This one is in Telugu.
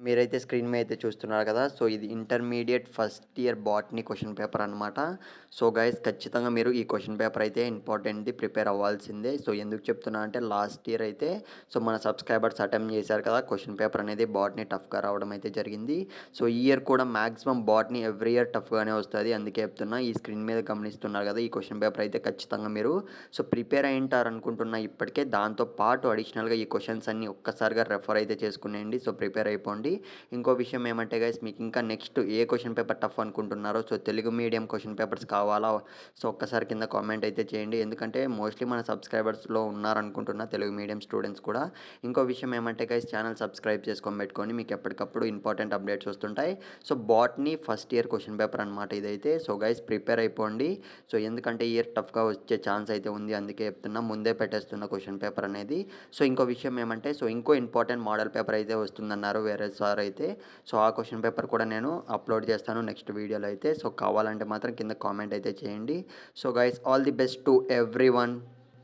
మీరైతే స్క్రీన్ మీద అయితే చూస్తున్నారు కదా! సో, ఇది intermediate first year botany question paper అనమాట. సో, గైస్ ఖచ్చితంగా మీరు ఈ క్వెషన్ పేపర్ అయితే ఇంపార్టెంట్‌ది ప్రిపేర్ అవ్వాల్సిందే. సో, ఎందుకు చెప్తున్నా అంటే లాస్ట్ ఇయర్ అయితే మన సబ్‌స్క్రైబర్స్ అటెంప్ట్ చేశారు కదా! క్వెషన్ పేపర్ అనేది బాటనీ టఫ్‌గా రావడం అయితే జరిగింది. సో, ఈ ఇయర్ కూడా మాక్సిమం బాటనీ ఎవ్రీ ఇయర్ టఫ్‌గానే వస్తది. అందుకే చెప్తున్నా. ఈ స్క్రీన్ మీద గమనిస్తున్నారు కదా! ఈ క్వెషన్ పేపర్ అయితే ఖచ్చితంగా మీరు ప్రిపేర్ అయ్యుంటారనుకుంటున్నా ఇప్పటికే. దాంతో పాటు అడిషనల్‌గా ఈ క్వెషన్స్ అన్నీ ఒక్కసారిగా రెఫర్ అయితే చేసుకునేయండి. సో, ప్రిపేర్ అయిపోండి. ఇంకో విషయం ఏమంటే గైస్ మీకు ఇంకా నెక్స్ట్ ఏ క్వెషన్ పేపర్ టఫ్ అనుకుంటున్నారో, so, Telugu medium question papers కావాలా? సో, ఒక్కసారి కింద కామెంట్ అయితే చేయండి. ఎందుకంటే మోస్ట్‌లీ మన సబ్‌స్క్రైబర్స్‌లో ఉన్నారనుకుంటున్నా తెలుగు మీడియం స్టూడెంట్స్ కూడా. ఇంకో విషయం ఏమంటే గైస్ ఛానల్ సబ్‌స్క్రైబ్ చేసుకొని పెట్టుకోండి. మీకు ఎప్పటికప్పుడు ఇంపార్టెంట్ అప్డేట్స్ వస్తుంటాయి. So, botany first year question paper అనమాట ఇదైతే. సో, గైస్ ప్రిపేర్ అయిపోండి. సో, ఎందుకంటే ఈ ఇయర్ టఫ్‌గా వచ్చే ఛాన్స్ అయితే ఉంది. అందుకే చెప్తున్నా. ముందే పెట్టేస్తున్న క్వెషన్ పేపర్ అనేది. సో, ఇంకో విషయం ఏమంటే ఇంకో ఇంపార్టెంట్ మోడల్ పేపర్ అయితే వస్తుందన్నారు వేరే సార్ అయితే. సో, ఆ క్వెషన్ పేపర్ కూడా నేను అప్‌లోడ్ చేస్తాను నెక్స్ట్ వీడియోలో అయితే. సో, కావాలంటే మాత్రం కింద కామెంట్ అయితే చేయండి. So, guys all the best to everyone.